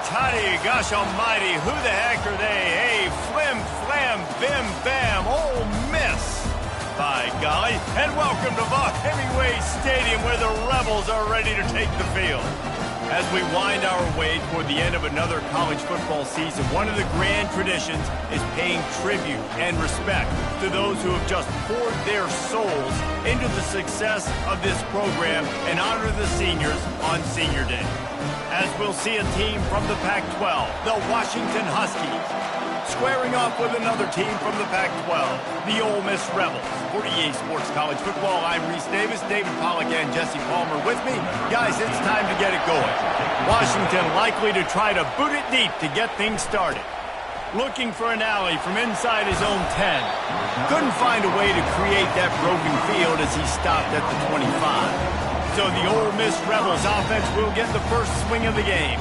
Toddy, gosh almighty, who the heck are they? Hey, flim, flam, bim, bam, Ole Miss. By golly, and welcome to Vaught Hemingway Stadium where the Rebels are ready to take the field. As we wind our way toward the end of another college football season, one of the grand traditions is paying tribute and respect to those who have just poured their souls into the success of this program and honor the seniors on Senior Day. As we'll see a team from the Pac-12, the Washington Huskies, squaring off with another team from the Pac-12, the Ole Miss Rebels. For EA Sports College Football, I'm Reese Davis, David Pollack, and Jesse Palmer with me. Guys, it's time to get it going. Washington likely to try to boot it deep to get things started. Looking for an alley from inside his own 10. Couldn't find a way to create that broken field as he stopped at the 25. So the Ole Miss Rebels offense will get the first swing of the game.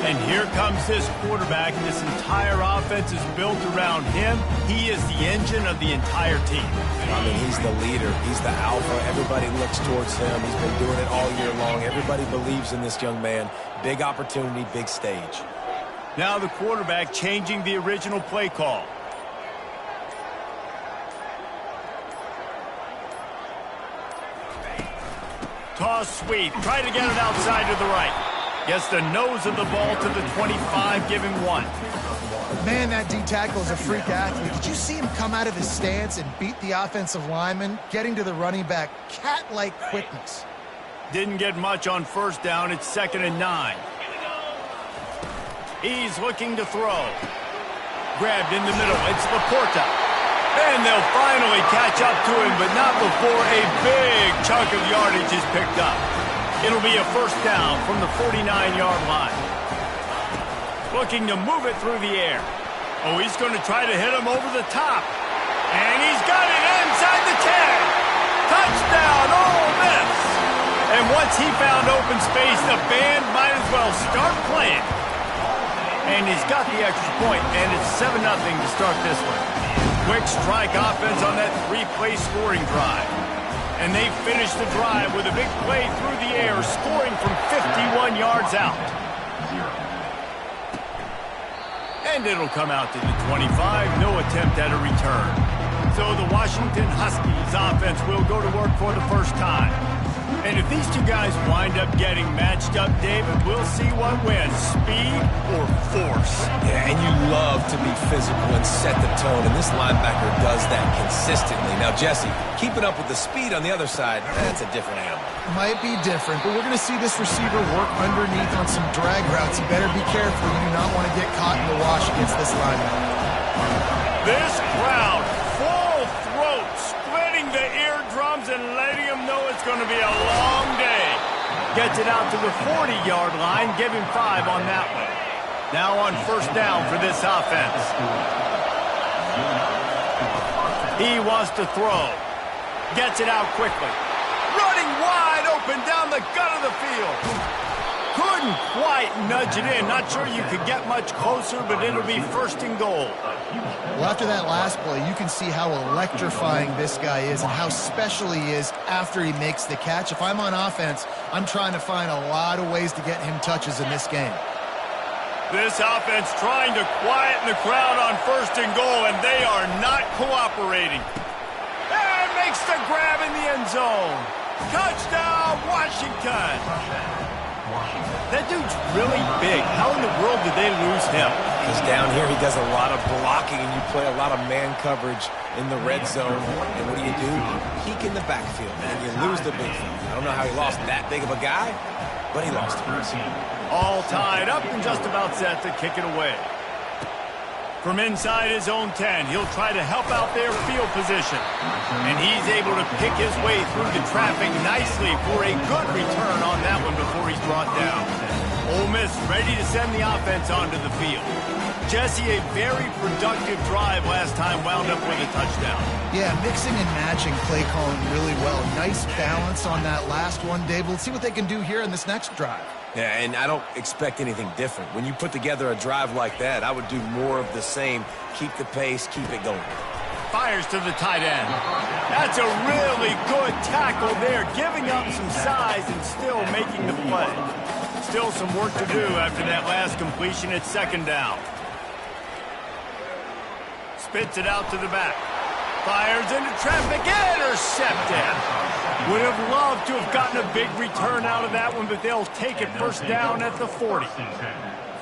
And here comes this quarterback. This entire offense is built around him. He is the engine of the entire team. I mean, he's the leader. He's the alpha. Everybody looks towards him. He's been doing it all year long. Everybody believes in this young man. Big opportunity, big stage. Now the quarterback changing the original play call. Toss sweep. Try to get it outside to the right. Gets the nose of the ball to the 25, give him one. Man, that D-tackle is a freak athlete. Did you see him come out of his stance and beat the offensive lineman, getting to the running back? Cat-like quickness. Didn't get much on first down. It's 2nd and 9. He's looking to throw. Grabbed in the middle. It's Laporta. And they'll finally catch up to him, but not before a big chunk of yardage is picked up. It'll be a first down from the 49-yard line. Looking to move it through the air. Oh, he's going to try to hit him over the top. And he's got it inside the 10. Touchdown, Ole Miss. And once he found open space, the band might as well start playing. And he's got the extra point, and it's 7-0 to start this one. Quick strike offense on that 3-play scoring drive. And they finish the drive with a big play through the air, scoring from 51 yards out. And it'll come out to the 25. No attempt at a return. So the Washington Huskies offense will go to work for the first time. And if these two guys wind up getting matched up, David, we'll see what wins, speed or force. Yeah, and you love to be physical and set the tone, and this linebacker does that consistently. Now, Jesse, keeping up with the speed on the other side, that's a different animal. Might be different, but we're going to see this receiver work underneath on some drag routes. You better be careful. You do not want to get caught in the wash against this linebacker. This crowd, full throat, splitting the eardrums and letting them know it's going to be a long day. Gets it out to the 40-yard line. Give him 5 on that one. Now on first down for this offense. He wants to throw. Gets it out quickly. Running wide open down the gut of the field. Couldn't quite nudge it in. Not sure you could get much closer, but it'll be 1st and goal. Well, after that last play, you can see how electrifying this guy is and how special he is after he makes the catch. If I'm on offense, I'm trying to find a lot of ways to get him touches in this game. This offense trying to quieten the crowd on 1st and goal, and they are not cooperating. And makes the grab in the end zone. Touchdown, Washington. That dude's really big. How in the world did they lose him? Because down here he does a lot of blocking, and you play a lot of man coverage in the red zone. And what do? Peek in the backfield, and you lose the big thing. I don't know how he lost that big of a guy, but he lost him. All tied up and just about set to kick it away. From inside his own 10, he'll try to help out their field position. And he's able to pick his way through the traffic nicely for a good return on that one before he's brought down. Ole Miss ready to send the offense onto the field. Jesse, a very productive drive last time, wound up with a touchdown. Yeah, mixing and matching play calling really well. Nice balance on that last one, Dave. Let's see what they can do here in this next drive. Yeah, and I don't expect anything different. When you put together a drive like that, I would do more of the same. Keep the pace, keep it going. Fires to the tight end. That's a really good tackle there, giving up some size and still making the play. still some work to do after that last completion at second down. Spits it out to the back. Fires into traffic. Intercepted. Would have loved to have gotten a big return out of that one, but they'll take it first down at the 40.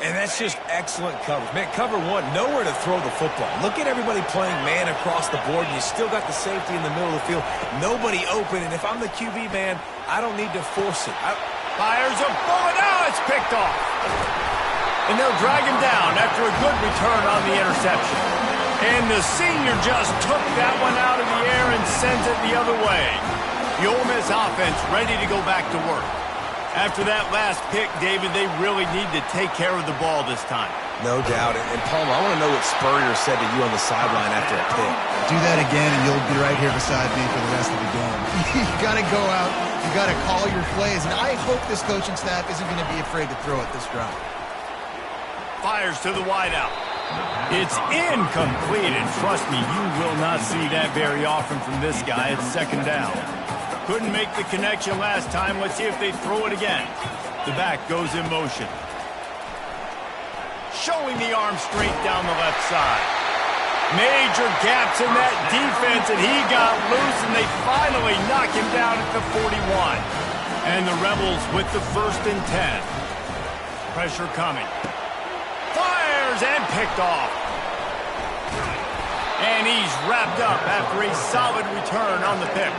And that's just excellent coverage. Man, cover one, nowhere to throw the football. Look at everybody playing man across the board, and you still got the safety in the middle of the field. Nobody open, and if I'm the QB, man, I don't need to force it. Fires a bullet. Now it's picked off. And they'll drag him down after a good return on the interception. And the senior just took that one out of the air and sends it the other way. The Ole Miss offense ready to go back to work. After that last pick, David, they really need to take care of the ball this time. No doubt. And Palmer, I want to know what Spurrier said to you on the sideline after a pick. Do that again, and you'll be right here beside me for the rest of the game. You got to go out. You got to call your plays. And I hope this coaching staff isn't going to be afraid to throw it this drive. Fires to the wideout. It's incomplete, and trust me, you will not see that very often from this guy. It's second down. Couldn't make the connection last time. Let's see if they throw it again. The back goes in motion. Showing the arm straight down the left side. Major gaps in that defense, and he got loose, and they finally knock him down at the 41. And the Rebels with the 1st and 10. Pressure coming. Fires and picked off. And he's wrapped up after a solid return on the pick.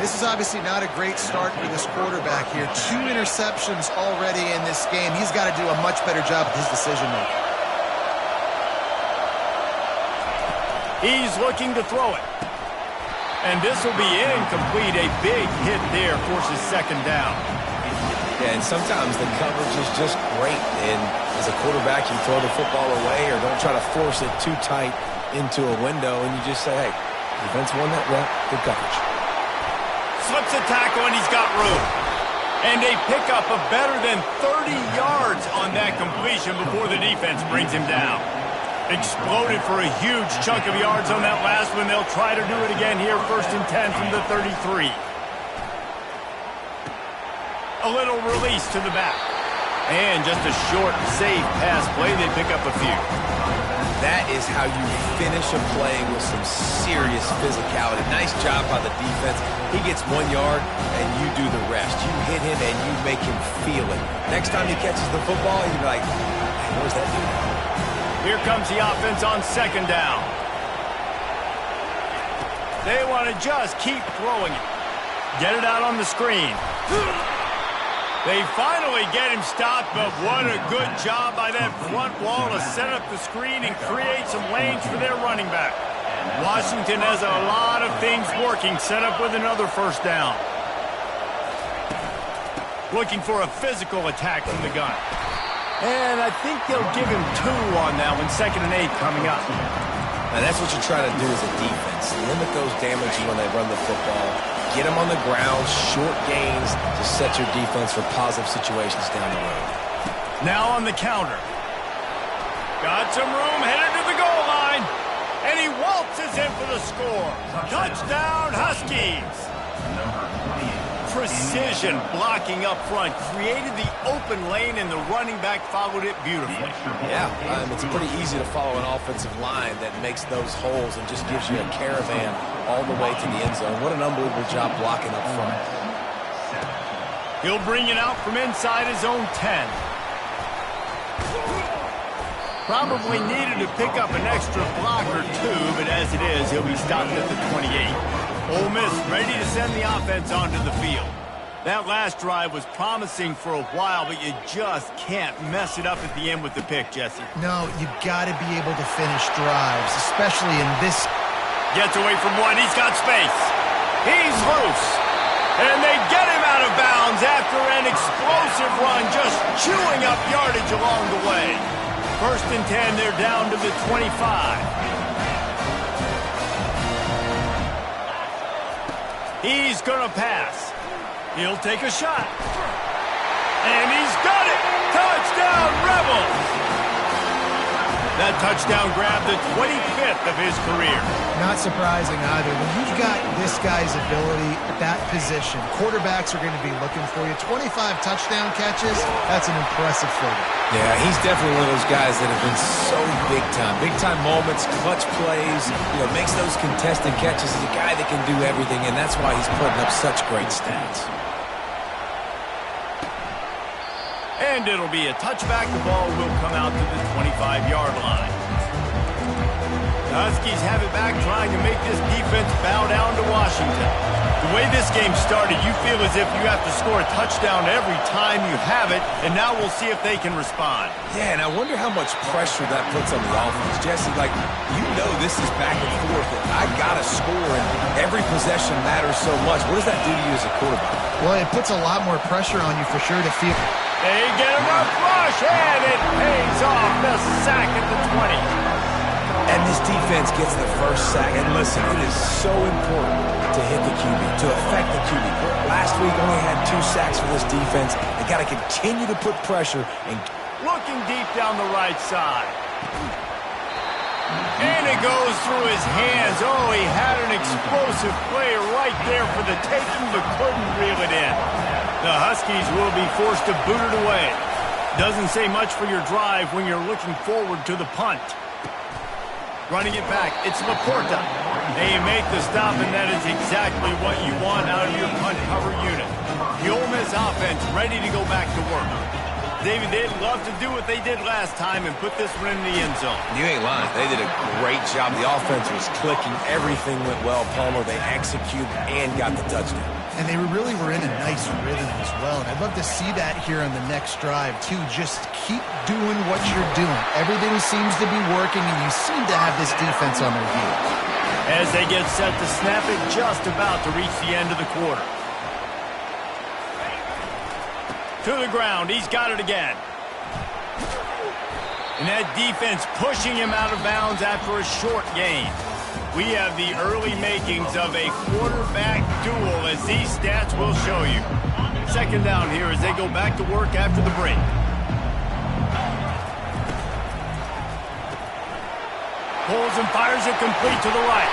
This is obviously not a great start for this quarterback here. 2 interceptions already in this game. He's got to do a much better job with his decision-making. He's looking to throw it. And this will be incomplete. A big hit there forces second down. Yeah, and sometimes the coverage is just great. And as a quarterback, you throw the football away or don't try to force it too tight into a window, and you just say, hey, defense won that rep, good coverage. Slips a tackle, and he's got room. And a pickup of better than 30 yards on that completion before the defense brings him down. Exploded for a huge chunk of yards on that last one. They'll try to do it again here, 1st and 10 from the 33. A little release to the back. And just a short, safe pass play. They pick up a few. That is how you finish a play with some serious physicality. Nice job by the defense. He gets 1 yard, and you do the rest. You hit him, and you make him feel it. Next time he catches the football, you'll be like, hey, where's that dude? Here comes the offense on second down. They want to just keep throwing it. Get it out on the screen. They finally get him stopped, but what a good job by that front wall to set up the screen and create some lanes for their running back. Washington has a lot of things working, set up with another first down. Looking for a physical attack from the gun. And I think they'll give him 2 on that one, 2nd and 8 coming up. And that's what you try to do as a defense. Limit those damages when they run the football. Get them on the ground, short gains to set your defense for positive situations down the road. Now on the counter. Got some room, headed to the goal line. And he waltzes in for the score. Touchdown, Huskies. Precision blocking up front created the open lane, and the running back followed it beautifully. Yeah, it's pretty easy to follow an offensive line that makes those holes and just gives you a caravan all the way to the end zone. What an unbelievable job blocking up front. He'll bring it out from inside his own 10. Probably needed to pick up an extra block or 2, but as it is, he'll be stopped at the 28. Ole Miss ready to send the offense onto the field. That last drive was promising for a while, but you just can't mess it up at the end with the pick, Jesse. No, you got to be able to finish drives, especially in this. Gets away from one. He's got space. He's loose. And they get him out of bounds after an explosive run, just chewing up yardage along the way. 1st and 10, they're down to the 25. He's going to pass. He'll take a shot. And he's got it. Touchdown, Rebels. That touchdown grabbed the 25th of his career. Not surprising either. When you've got this guy's ability at that position, quarterbacks are going to be looking for you. 25 touchdown catches, that's an impressive figure. Yeah, he's definitely one of those guys that have been so big time. Big time moments, clutch plays, makes those contested catches. He's a guy that can do everything, and that's why he's putting up such great stats. And it'll be a touchback. The ball will come out to the 25-yard line. The Huskies have it back, trying to make this defense bow down to Washington. The way this game started, you feel as if you have to score a touchdown every time you have it, and now we'll see if they can respond. Yeah, and I wonder how much pressure that puts on the offense. Jesse, this is back and forth. I got to score, and every possession matters so much. What does that do to you as a quarterback? Well, it puts a lot more pressure on you for sure to feel. They get enough rush, and it pays off. The sack at the 20. And this defense gets the first sack. And listen, it is so important to hit the QB, to affect the QB. Last week only had 2 sacks for this defense. They got to continue to put pressure. And looking deep down the right side. And it goes through his hands. Oh, he had an explosive play right there for the taking, but couldn't reel it in. The Huskies will be forced to boot it away. Doesn't say much for your drive when you're looking forward to the punt. Running it back, it's Laporta. They make the stop, and that is exactly what you want out of your punt cover unit. The Ole Miss offense ready to go back to work. David, they'd love to do what they did last time and put this one in the end zone. You ain't lying. They did a great job. The offense was clicking. Everything went well. Palmer, they executed and got the touchdown. And they really were in a nice rhythm as well. And I'd love to see that here on the next drive, too. Just keep doing what you're doing. Everything seems to be working, and you seem to have this defense on their heels. As they get set to snap it, just about to reach the end of the quarter. To the ground. He's got it again. And that defense pushing him out of bounds after a short gain. We have the early makings of a quarterback duel, as these stats will show you. Second down here as they go back to work after the break. Pulls and fires it complete to the right.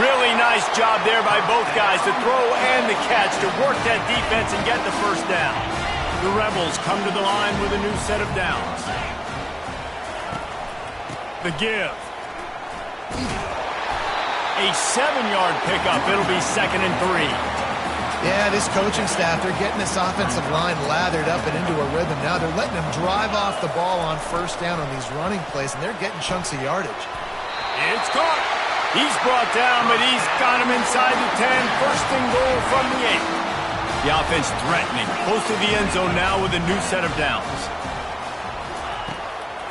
Really nice job there by both guys to throw and the catch to work that defense and get the first down. The Rebels come to the line with a new set of downs. The give. A 7-yard pickup. It'll be 2nd and 3. Yeah, this coaching staff, they're getting this offensive line lathered up and into a rhythm now. They're letting them drive off the ball on first down on these running plays, and they're getting chunks of yardage. It's caught. He's brought down, but he's got him inside the 10. First and goal from the 8. The offense threatening. Close to the end zone now with a new set of downs.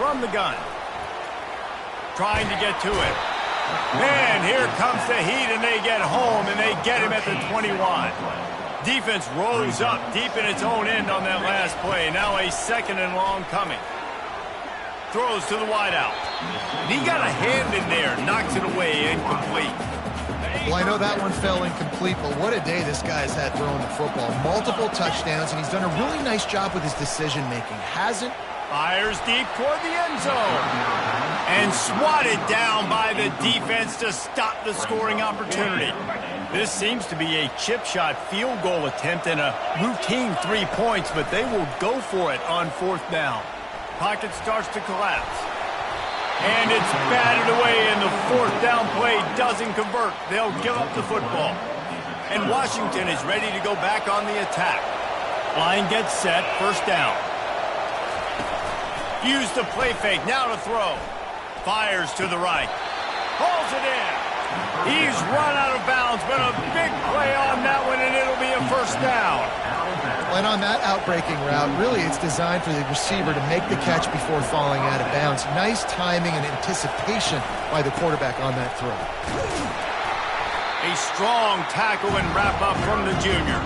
From the gun. Trying to get to it. Man, here comes the heat, and they get home, and they get him at the 21. Defense rose up deep in its own end on that last play. Now a 2nd and long coming. Throws to the wideout. And he got a hand in there, knocks it away, incomplete. Well, I know that one fell incomplete, but what a day this guy's had throwing the football. Multiple touchdowns, and he's done a really nice job with his decision-making. Hasn't. Fires deep toward the end zone. And swatted down by the defense to stop the scoring opportunity. This seems to be a chip shot field goal attempt and a routine 3 points, but they will go for it on 4th down. Pocket starts to collapse. And it's batted away, and the 4th down play doesn't convert. They'll give up the football. And Washington is ready to go back on the attack. Line gets set, 1st down. Use the play fake, now to throw. Fires to the right. Pulls it in. He's run out of bounds, but a big play on that one, and it'll be a 1st down. And on that outbreaking route, really it's designed for the receiver to make the catch before falling out of bounds. Nice timing and anticipation by the quarterback on that throw. A strong tackle and wrap up from the junior.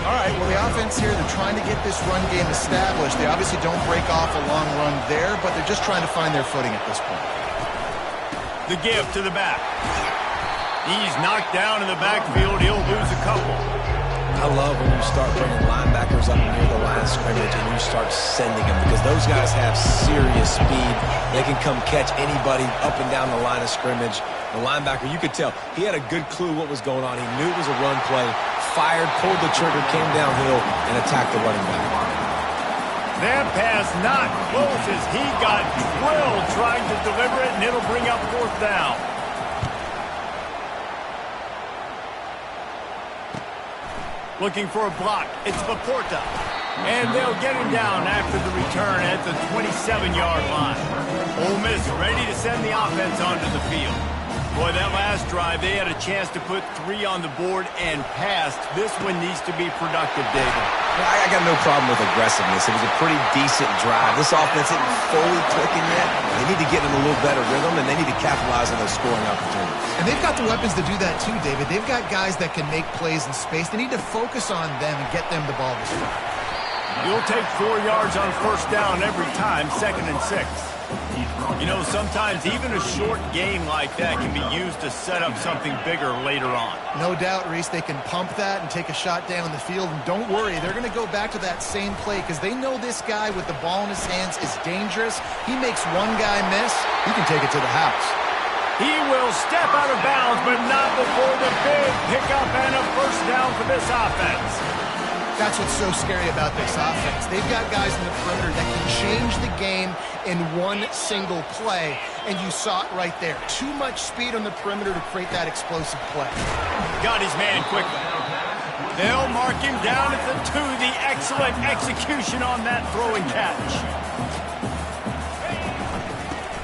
All right, well, the offense here, they're trying to get this run game established. They obviously don't break off a long run there, but they're just trying to find their footing at this point. The give to the back. He's knocked down in the backfield. He'll lose a couple. I love when you start bringing linebackers up near the line of scrimmage and you start sending them because those guys have serious speed. They can come catch anybody up and down the line of scrimmage. The linebacker, you could tell, he had a good clue what was going on. He knew it was a run play, fired, pulled the trigger, came downhill, and attacked the running back. That pass not close as he got drilled trying to deliver it, and it'll bring up 4th down. Looking for a block. It's Laporta. And they'll get him down after the return at the 27-yard line. Ole Miss ready to send the offense onto the field. Boy, that last drive, they had a chance to put 3 on the board and passed. This one needs to be productive, David. I got no problem with aggressiveness. It was a pretty decent drive. This offense isn't fully clicking yet. They need to get in a little better rhythm, and they need to capitalize on those scoring opportunities. And they've got the weapons to do that too, David. They've got guys that can make plays in space. They need to focus on them and get them the ball this time. You'll take 4 yards on 1st down every time, 2nd and 6. You know, sometimes even a short game like that can be used to set up something bigger later on. No doubt, Reese, they can pump that and take a shot down the field. And don't worry, they're going to go back to that same play because they know this guy with the ball in his hands is dangerous. He makes one guy miss, he can take it to the house. He will step out of bounds, but not before the big pickup and a 1st down for this offense. That's what's so scary about this offense. They've got guys in the perimeter that can change the game in one single play, and you saw it right there. Too much speed on the perimeter to create that explosive play. Got his man quickly. They'll mark him down at the 2. The excellent execution on that throw and catch.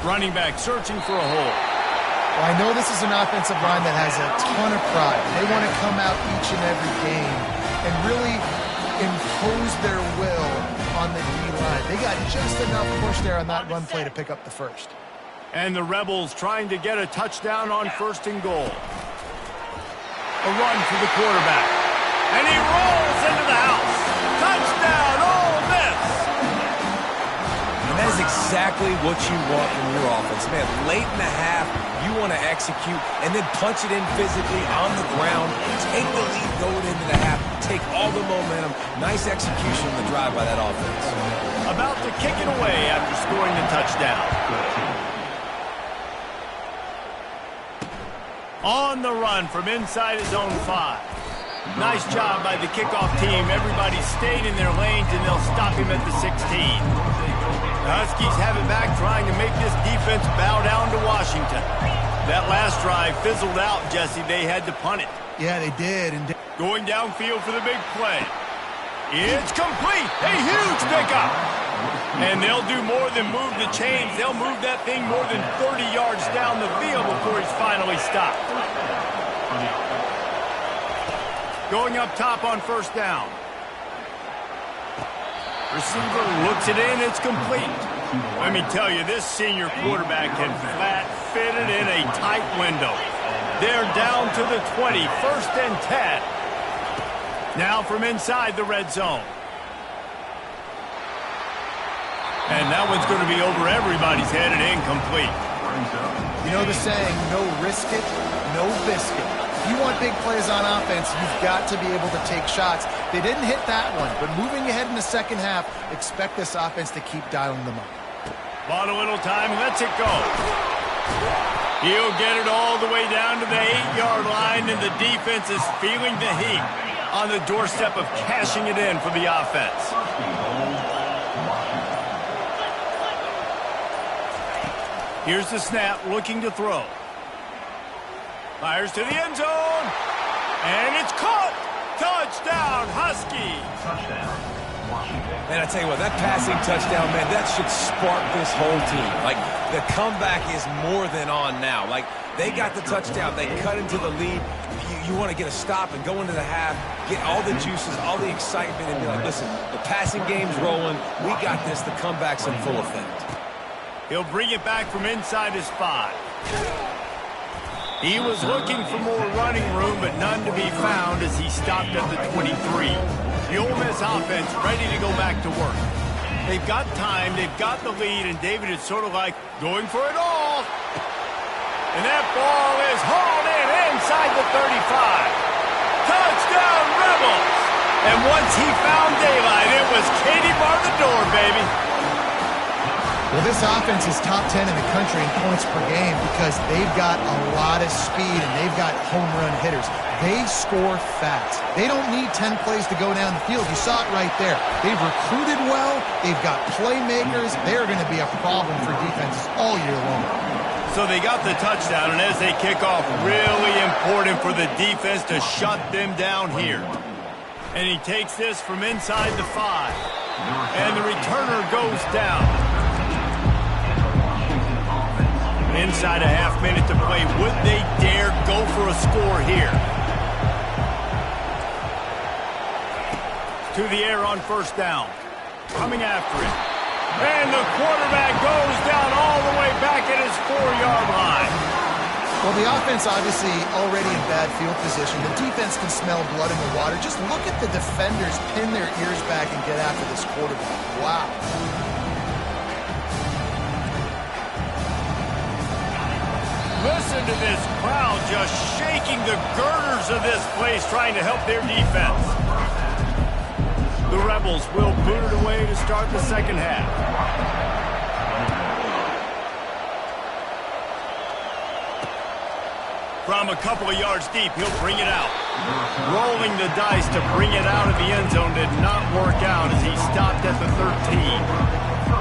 Running back searching for a hole. Well, I know this is an offensive line that has a ton of pride. They want to come out each and every game and really impose their will on the D-line. They got just enough push there on that run play to pick up the 1st. And the Rebels trying to get a touchdown on 1st and goal. A run for the quarterback. And he rolls into the house. Touchdown, Ole Miss! And that is exactly what you want from your offense. Man, late in the half, you want to execute and then punch it in physically on the ground. Take the lead going into the half. Take all the momentum. Nice execution on the drive by that offense. About to kick it away after scoring the touchdown. On the run from inside his own 5. Nice job by the kickoff team. Everybody stayed in their lanes, and they'll stop him at the 16. The Huskies have it back, trying to make this defense bow down to Washington. That last drive fizzled out, Jesse. They had to punt it. Yeah, they did. And going downfield for the big play. It's complete. A huge pickup. And they'll do more than move the chains. They'll move that thing more than 30 yards down the field before he's finally stopped. Going up top on 1st down. Receiver looks it in. It's complete. Let me tell you, this senior quarterback can flat fit it in a tight window. They're down to the 20. 1st and 10. Now from inside the red zone. And that one's going to be over everybody's head and incomplete. You know the saying, no risk it, no biscuit. If you want big plays on offense, you've got to be able to take shots. They didn't hit that one, but moving ahead in the 2nd half, expect this offense to keep dialing them up. Bought a little time, lets it go. He'll get it all the way down to the 8-yard line, and the defense is feeling the heat on the doorstep of cashing it in for the offense. Here's the snap, looking to throw. Fires to the end zone, and it's caught. Touchdown, Husky. Man, I tell you what, that passing touchdown, man, that should spark this whole team. Like, the comeback is more than on now. Like, they got the touchdown. They cut into the lead. You want to get a stop and go into the half, get all the juices, all the excitement, and be like, listen, the passing game's rolling. We got this. The comeback's in full effect. He'll bring it back from inside his 5. He was looking for more running room, but none to be found as he stopped at the 23. The Ole Miss offense ready to go back to work. They've got time, they've got the lead, and David is sort of like going for it all. And that ball is hauled in inside the 35. Touchdown, Rebels! And once he found daylight, it was Katie bar the door, baby. Well, this offense is top 10 in the country in points per game because they've got a lot of speed and they've got home run hitters. They score fast. They don't need 10 plays to go down the field. You saw it right there. They've recruited well. They've got playmakers. They're going to be a problem for defenses all year long. So they got the touchdown, and as they kick off, really important for the defense to shut them down here. And he takes this from inside the 5. And the returner goes down. Inside a half minute to play. Would they dare go for a score here? To the air on first down. Coming after it. And the quarterback goes down all the way back at his 4-yard line. Well, the offense obviously already in bad field position. The defense can smell blood in the water. Just look at the defenders pin their ears back and get after this quarterback. Wow. Listen to this crowd just shaking the girders of this place trying to help their defense. The Rebels will boot it away to start the second half. From a couple of yards deep, he'll bring it out. Rolling the dice to bring it out of the end zone did not work out as he stopped at the 13.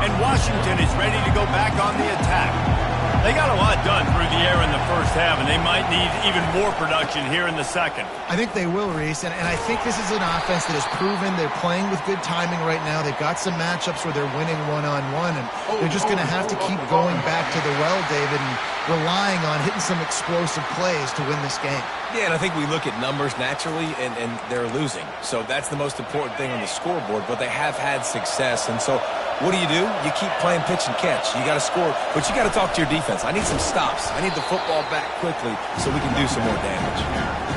And Washington is ready to go back on the attack. They got a lot done through the air in the first half, and they might need even more production here in the second. I think they will, Reese, and I think this is an offense that has proven they're playing with good timing right now. They've got some matchups where they're winning one-on-one, and they're just going to have to keep going back to the well, David, and relying on hitting some explosive plays to win this game. Yeah, and I think we look at numbers naturally, and they're losing. So that's the most important thing on the scoreboard, but they have had success, and so what do? You keep playing pitch and catch. You got to score, but you got to talk to your defense. I need some stops. I need the football back quickly so we can do some more damage.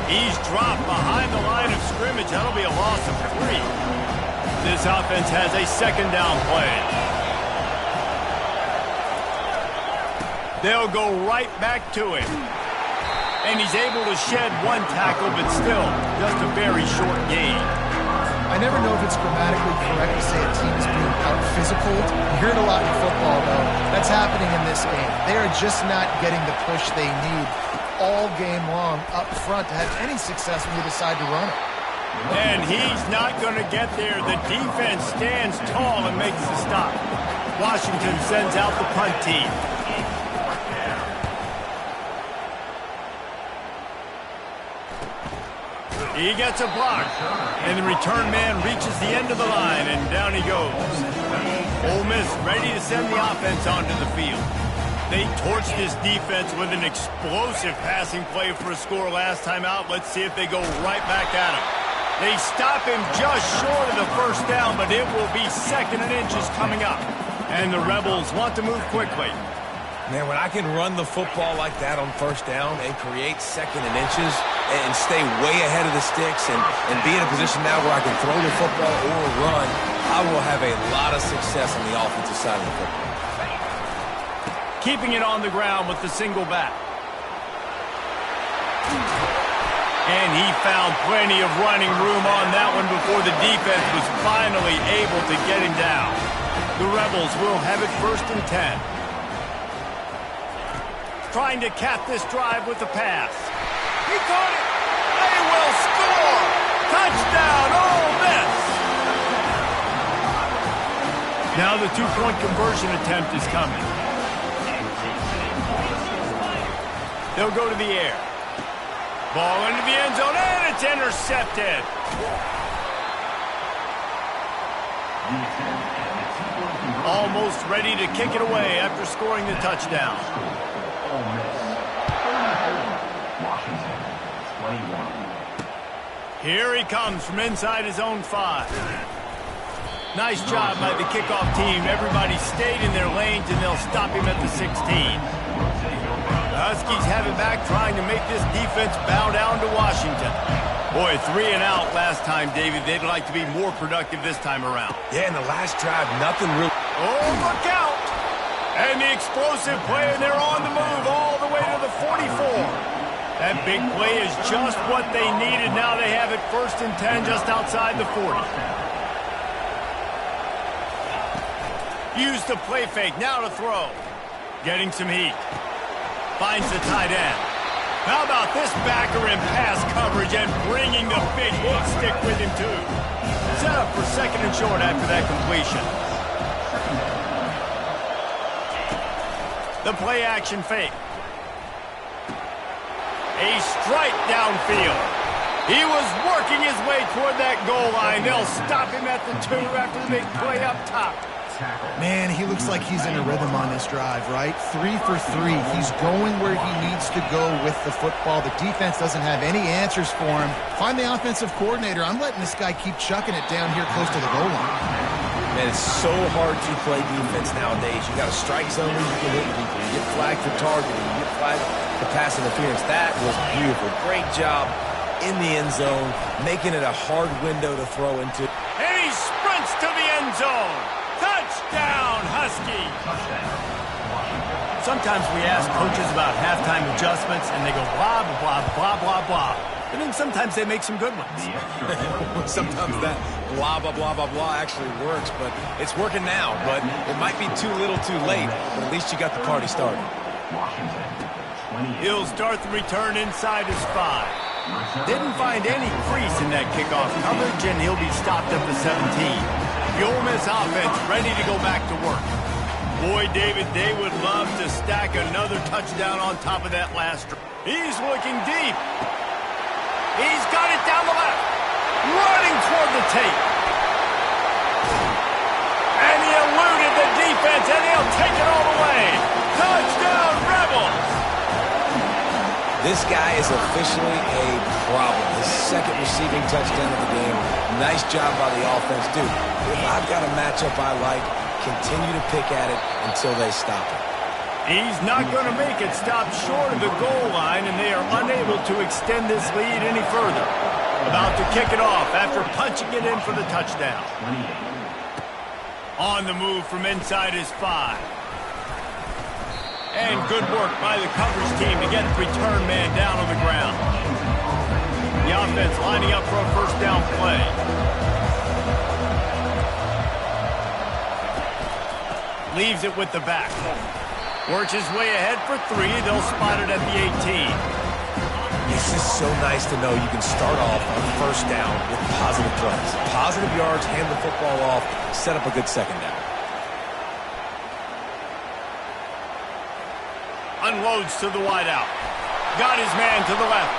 He's dropped behind the line of scrimmage. That'll be a loss of 3. This offense has a second down play. They'll go right back to him. And he's able to shed one tackle, but still just a very short gain. I never know if it's grammatically correct to say a team is being out-physicaled. You hear it a lot in football, though. That's happening in this game. They are just not getting the push they need all game long up front to have any success when you decide to run it. And he's not going to get there. The defense stands tall and makes the stop. Washington sends out the punt team. He gets a block, and the return man reaches the end of the line, and down he goes. Ole Miss ready to send the offense onto the field. They torched this defense with an explosive passing play for a score last time out. Let's see if they go right back at him. They stop him just short of the first down, but it will be second and inches coming up. And the Rebels want to move quickly. Man, when I can run the football like that on first down and create second and inches and stay way ahead of the sticks and be in a position now where I can throw the football or run, I will have a lot of success on the offensive side of the football. Keeping it on the ground with the single back. And he found plenty of running room on that one before the defense was finally able to get him down. The Rebels will have it 1st and 10. Trying to cap this drive with the pass. He caught it. They will score. Touchdown, Ole Miss. Now the 2-point conversion attempt is coming. They'll go to the air. Ball into the end zone, and it's intercepted. Almost ready to kick it away after scoring the touchdown. Here he comes from inside his own 5. Nice job by the kickoff team. Everybody stayed in their lanes, and they'll stop him at the 16. The Huskies have it back, trying to make this defense bow down to Washington. Boy, 3 and out last time, David. They'd like to be more productive this time around. Yeah, in the last drive, nothing real. Oh, look out! And the explosive play, and they're on the move all the way to the 44. That big play is just what they needed. Now they have it 1st and 10 just outside the 40. Use the play fake. Now to throw. Getting some heat. Finds the tight end. How about this backer in pass coverage and bringing the big hook stick with him too. Set up for 2nd and short after that completion. The play action fake. A strike downfield. He was working his way toward that goal line. They'll stop him at the 2 after the big play up top. Man, he looks like he's in a rhythm on this drive, right? 3 for 3. He's going where he needs to go with the football. The defense doesn't have any answers for him. Find the offensive coordinator. I'm letting this guy keep chucking it down here close to the goal line. Man, it's so hard to play defense nowadays. You got a strike zone where you can hit people. You get flagged for targeting. You get flagged for pass interference. That was beautiful. Great job in the end zone, making it a hard window to throw into. And he sprints to the end zone. Touchdown, Husky. Sometimes we ask coaches about halftime adjustments, and they go blah, blah, blah, blah, blah. And then sometimes they make some good ones. Sometimes that blah, blah, blah, blah, blah actually works, but it's working now. But it might be too little too late, but at least you got the party started. He'll start the return inside his 5. Didn't find any crease in that kickoff coverage, and he'll be stopped at the 17. The Ole Miss offense ready to go back to work. Boy, David, they would love to stack another touchdown on top of that last. He's looking deep. He's got it down the left. Running toward the tape. And he eluded the defense, and he'll take it all the way. Touchdown, Rebels! This guy is officially a problem. His 2nd receiving touchdown of the game. Nice job by the offense. Dude, if I've got a matchup I like, continue to pick at it until they stop it. He's not going to make it stop short of the goal line, and they are unable to extend this lead any further. About to kick it off after punching it in for the touchdown. On the move from inside his 5. And good work by the coverage team to get the return man down on the ground. The offense lining up for a 1st down play. Leaves it with the back. Works his way ahead for 3. They'll spot it at the 18. It's just so nice to know you can start off on 1st down with positive plays. Positive yards, hand the football off, set up a good 2nd down. Unloads to the wideout. Got his man to the left.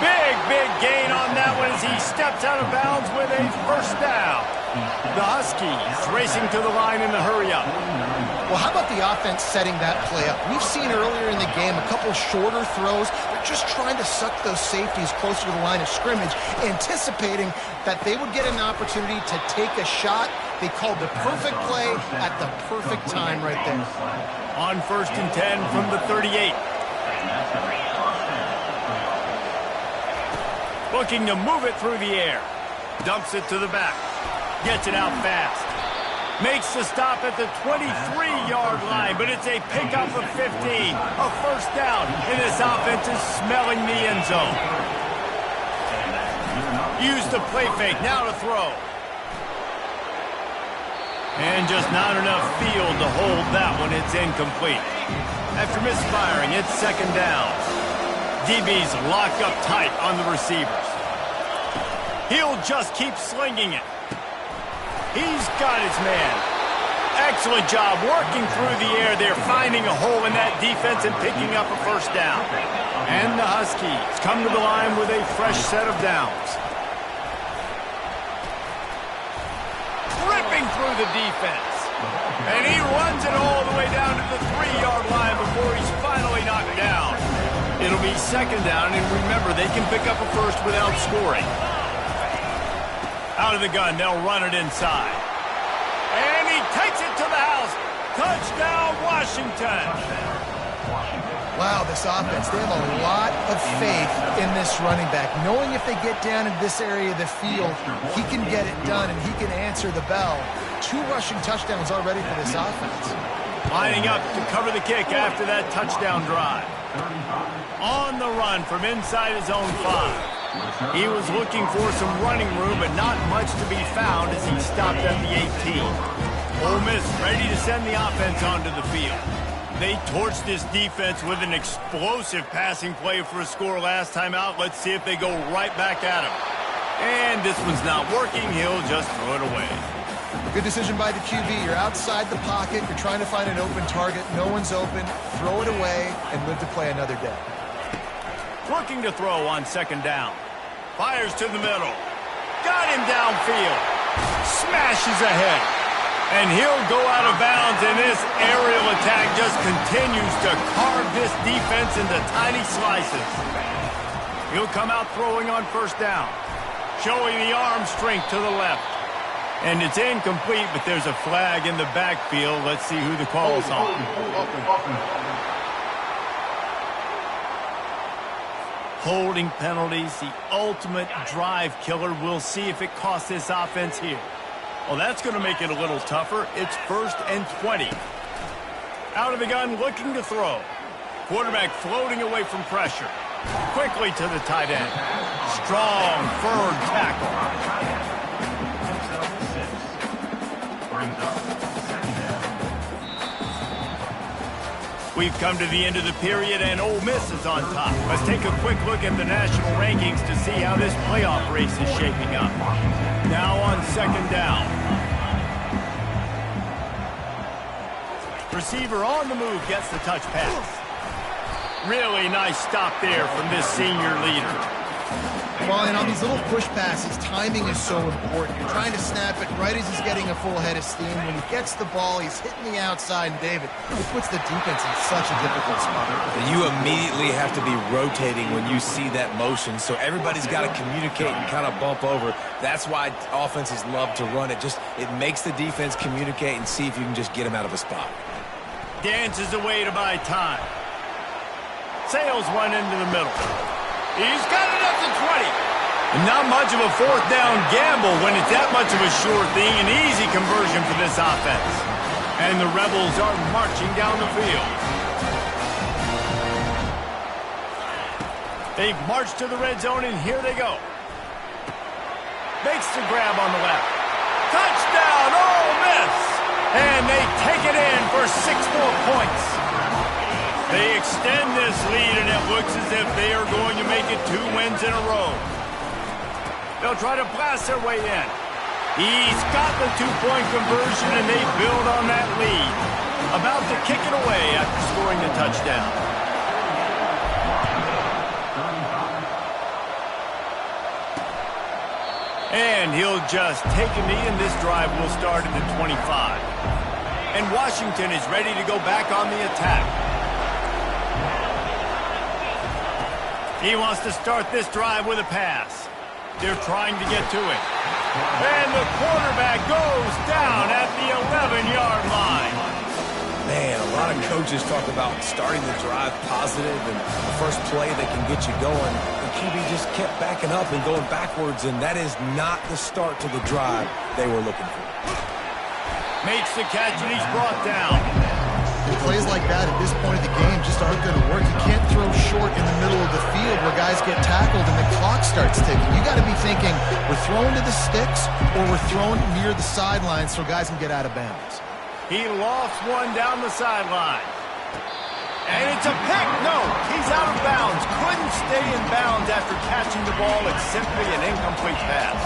Big gain on that one as he steps out of bounds with a 1st down. The Huskies racing to the line in the hurry-up. Well, how about the offense setting that play up? We've seen earlier in the game a couple shorter throws. They're just trying to suck those safeties closer to the line of scrimmage, anticipating that they would get an opportunity to take a shot. They called the perfect play at the perfect time right there. On 1st and 10 from the 38. Looking to move it through the air. Dumps it to the back. Gets it out fast. Makes the stop at the 23-yard line, but it's a pickup of 15. A 1st down, and this offense is smelling the end zone. Use the play fake, now to throw. And just not enough field to hold that one. It's incomplete. After misfiring, it's 2nd down. DB's locked up tight on the receivers. He'll just keep slinging it. He's got his man. Excellent job working through the air there, finding a hole in that defense and picking up a 1st down. And the Huskies come to the line with a fresh set of downs. Ripping through the defense. And he runs it all the way down to the 3-yard line before he's finally knocked down. It'll be 2nd down, and remember, they can pick up a 1st without scoring. Out of the gun, they'll run it inside. And he takes it to the house. Touchdown, Washington. Wow, this offense, they have a lot of faith in this running back, knowing if they get down in this area of the field, he can get it done and he can answer the bell. 2 rushing touchdowns already for this offense. Lining up to cover the kick after that touchdown drive. On the run from inside his own 5. He was looking for some running room, but not much to be found as he stopped at the 18. Ole Miss ready to send the offense onto the field. They torched this defense with an explosive passing play for a score last time out. Let's see if they go right back at him. And this one's not working. He'll just throw it away. Good decision by the QB. You're outside the pocket. You're trying to find an open target. No one's open. Throw it away and live to play another day. Looking to throw on second down. Fires to the middle. Got him downfield. Smashes ahead. And he'll go out of bounds, and this aerial attack just continues to carve this defense into tiny slices. He'll come out throwing on first down. Showing the arm strength to the left. And it's incomplete, but there's a flag in the backfield. Let's see who the call is on. Holding penalties, the ultimate drive killer. We'll see if it costs this offense here. Well, that's going to make it a little tougher. It's 1st and 20. Out of the gun, looking to throw. Quarterback floating away from pressure. Quickly to the tight end. Strong, firm tackle. We've come to the end of the period, and Ole Miss is on top. Let's take a quick look at the national rankings to see how this playoff race is shaping up. Now on second down. Receiver on the move gets the touch pass. Really nice stop there from this senior leader. Well, and on these little push passes, timing is so important. You're trying to snap it right as he's getting a full head of steam. When he gets the ball, he's hitting the outside, and David, it puts the defense in such a difficult spot. You immediately have to be rotating when you see that motion, so everybody's got to communicate and kind of bump over. That's why offenses love to run it. It makes the defense communicate and see if you can just get him out of a spot. Dances away to buy time. Sails one into the middle. He's got it up to 20. And not much of a fourth down gamble when it's that much of a sure thing. An easy conversion for this offense. And the Rebels are marching down the field. They've marched to the red zone, and here they go. Makes the grab on the left. Touchdown, Ole Miss! And they take it in for 6 more points. They extend this lead, and it looks as if they are going to make it 2 wins in a row. They'll try to blast their way in. He's got the 2-point conversion, and they build on that lead. About to kick it away after scoring the touchdown. And he'll just take a knee, and this drive will start at the 25. And Washington is ready to go back on the attack. He wants to start this drive with a pass. They're trying to get to it. And the quarterback goes down at the 11-yard line. Man, a lot of coaches talk about starting the drive positive and the first play that can get you going. The QB just kept backing up and going backwards, and that is not the start to the drive they were looking for. Makes the catch, and he's brought down. Plays like that at this point of the game just aren't going to work. You can't throw short in the middle of the field where guys get tackled and the clock starts ticking. You got to be thinking we're throwing to the sticks or we're throwing near the sidelines so guys can get out of bounds. He lofts one down the sideline. And it's a pick. No, he's out of bounds. Couldn't stay in bounds after catching the ball. It's simply an incomplete pass.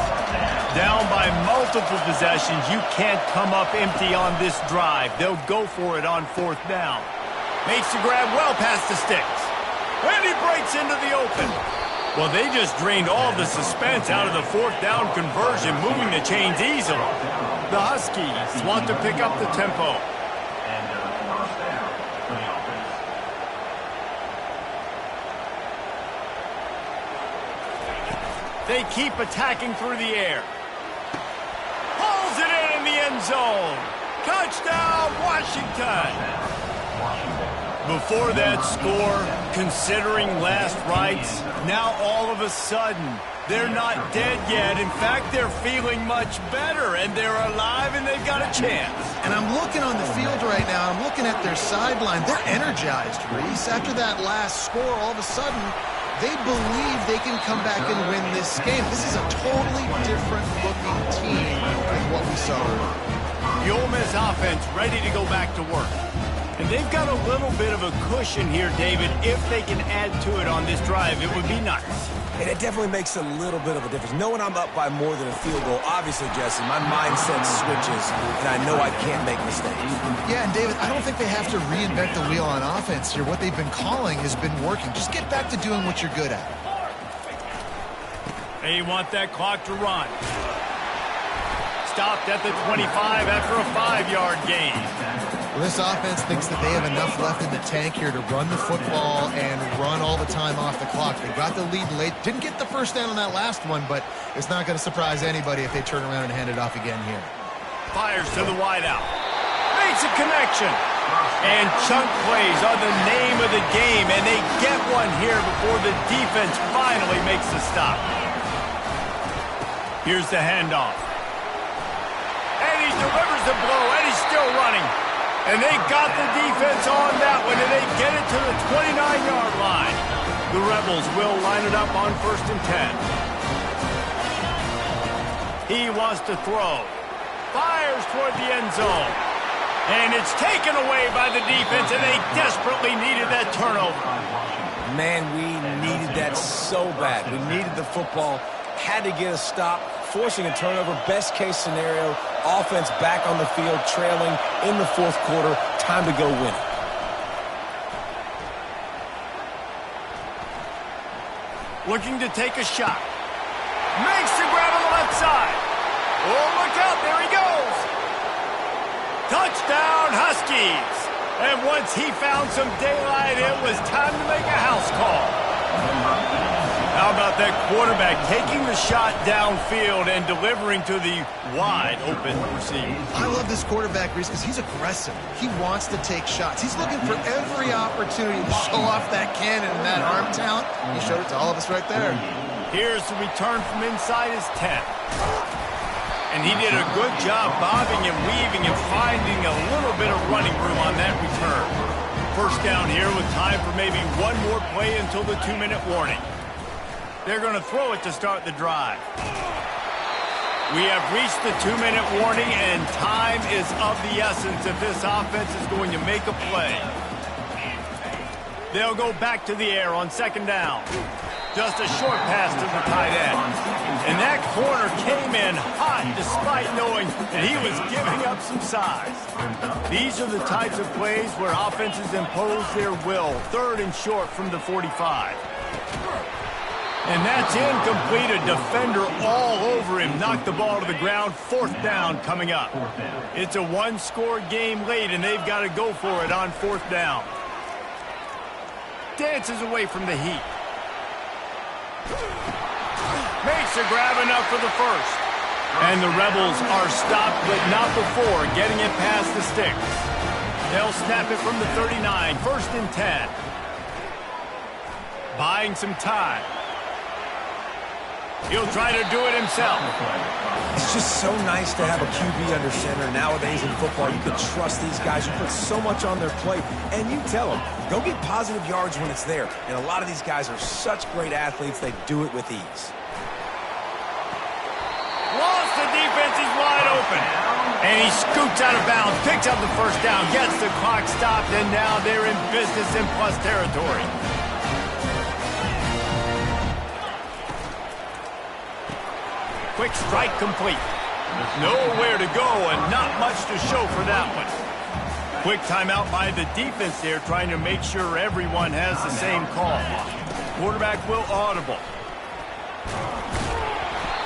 Down by multiple possessions, you can't come up empty on this drive. They'll go for it on 4th down. Makes the grab well past the sticks. And he breaks into the open. Well, they just drained all the suspense out of the 4th down conversion, moving the chains easily. The Huskies want to pick up the tempo. They keep attacking through the air. Pulls it in the end zone. Touchdown, Washington. Before that score, considering last rites, now all of a sudden, they're not dead yet. In fact, they're feeling much better, and they're alive, and they've got a chance. And I'm looking on the field right now. I'm looking at their sideline. They're energized, Reese. After that last score, all of a sudden, they believe they can come back and win this game. This is a totally different-looking team than what we saw earlier. The Ole Miss offense ready to go back to work. And they've got a little bit of a cushion here, David. If they can add to it on this drive, it would be nice. And it definitely makes a little bit of a difference. Knowing I'm up by more than a field goal, obviously, Jesse, my mindset switches, and I know I can't make mistakes. Yeah, and David, I don't think they have to reinvent the wheel on offense here. What they've been calling has been working. Just get back to doing what you're good at. They want that clock to run. Stopped at the 25 after a 5-yard gain. Well, this offense thinks that they have enough left in the tank here to run the football and run all the time off the clock. They got the lead late. Didn't get the first down on that last one, but it's not going to surprise anybody if they turn around and hand it off again here. Fires to the wideout. Makes a connection. And chunk plays are the name of the game, and they get one here before the defense finally makes the stop. Here's the handoff. And he delivers the blow, and he's still running. And they got the defense on that one, and they get it to the 29-yard line. The Rebels will line it up on 1st and 10. He wants to throw. Fires toward the end zone. And it's taken away by the defense, and they desperately needed that turnover. Man, we needed that so bad. We needed the football, had to get a stop, forcing a turnover. Best case scenario, offense back on the field, trailing in the 4th quarter. Time to go win it. Looking to take a shot. Makes the grab on the left side. Oh, look out, there he goes. Touchdown, Huskies. And once he found some daylight, it was time to make a house call. How about that quarterback taking the shot downfield and delivering to the wide-open receiver? I love this quarterback, Reese, because he's aggressive. He wants to take shots. He's looking for every opportunity to show off that cannon and that arm talent. He showed it to all of us right there. Here's the return from inside his 10. And he did a good job bobbing and weaving and finding a little bit of running room on that return. First down here with time for maybe one more play until the 2-minute warning. They're going to throw it to start the drive. We have reached the 2-minute warning, and time is of the essence if this offense is going to make a play. They'll go back to the air on 2nd down. Just a short pass to the tight end. And that corner came in hot despite knowing that he was giving up some size. These are the types of plays where offenses impose their will. 3rd and short from the 45. And that's incomplete. A defender all over him. Knocked the ball to the ground. 4th down coming up. It's a 1-score game late, and they've got to go for it on 4th down. Dances away from the heat. Makes a grab enough for the first. And the Rebels are stopped, but not before getting it past the sticks. They'll snap it from the 39. 1st and 10. Buying some time. He'll try to do it himself. It's just so nice to have a QB under center. Nowadays in football, you can trust these guys. You put so much on their plate, and you tell them, go get positive yards when it's there. And a lot of these guys are such great athletes, they do it with ease. Lost, the defense is wide open. And he scoots out of bounds, picks up the first down, gets the clock stopped, and now they're in business in plus territory. Quick strike complete. Nowhere to go and not much to show for that one. Quick timeout by the defense there, trying to make sure everyone has the same call. Quarterback will audible.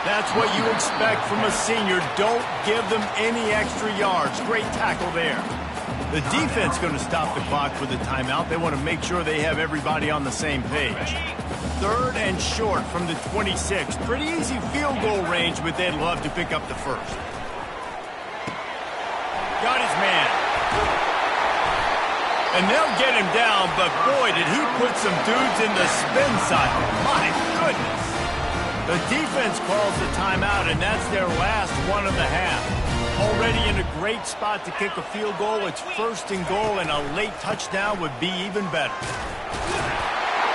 That's what you expect from a senior. Don't give them any extra yards. Great tackle there. The defense going to stop the clock with a timeout. They want to make sure they have everybody on the same page. 3rd and short from the 26. Pretty easy field goal range, but they'd love to pick up the first. Got his man. And they'll get him down, but boy, did he put some dudes in the spin cycle. My goodness. The defense calls the timeout, and that's their last one of the half. Already in a great spot to kick a field goal. It's 1st and goal, and a late touchdown would be even better.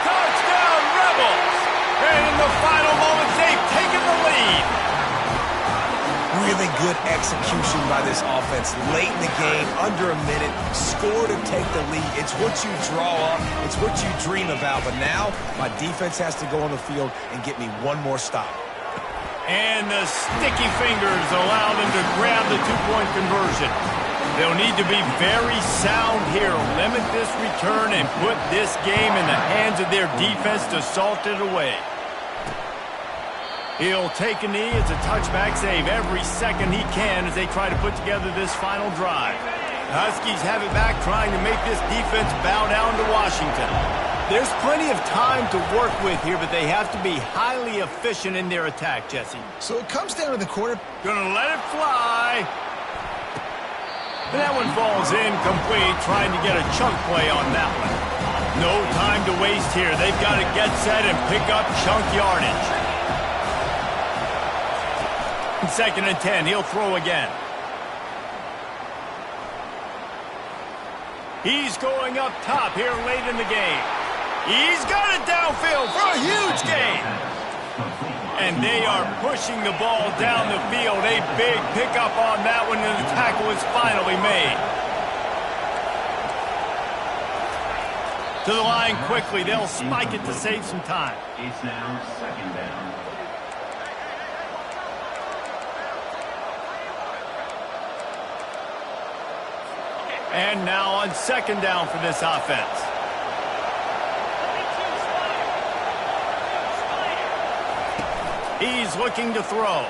Touchdown, Rebels! And in the final moments, they've taken the lead. Really good execution by this offense. Late in the game, under a minute, score to take the lead. It's what you draw up. It's what you dream about. But now, my defense has to go on the field and get me one more stop. And the sticky fingers allow them to grab the two-point conversion. They'll need to be very sound here. Limit this return and put this game in the hands of their defense to salt it away. He'll take a knee. It's a touchback save every second he can as they try to put together this final drive. The Huskies have it back, trying to make this defense bow down to Washington. There's plenty of time to work with here, but they have to be highly efficient in their attack, Jesse. So it comes down to the quarter. Gonna let it fly. And that one falls incomplete, trying to get a chunk play on that one. No time to waste here. They've got to get set and pick up chunk yardage. 2nd and 10, he'll throw again. He's going up top here late in the game. He's got it downfield for a huge gain. And they are pushing the ball down the field. A big pickup on that one, and the tackle is finally made. To the line quickly. They'll spike it to save some time. It's now 2nd down. And now on 2nd down for this offense. He's looking to throw.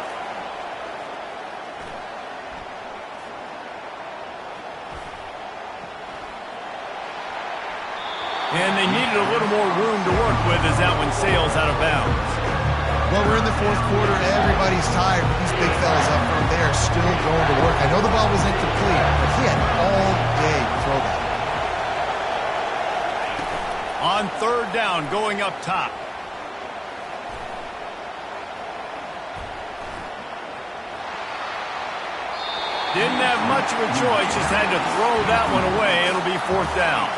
And they needed a little more room to work with as that one sails out of bounds. Well, we're in the 4th quarter. Everybody's tired, but these big fellas up front, they are still going to work. I know the ball was incomplete, but he had all day to throw that. On 3rd down, going up top. Didn't have much of a choice, just had to throw that one away. It'll be 4th down.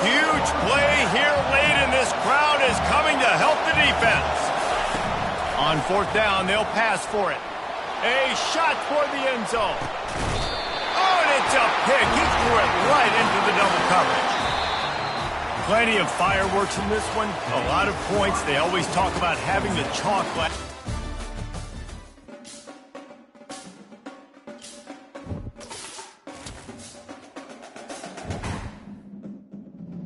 Huge play here late, and this crowd is coming to help the defense. On 4th down, they'll pass for it. A shot for the end zone. Oh, and it's a pick. He threw it right into the double coverage. Plenty of fireworks in this one. A lot of points. They always talk about having the chalk.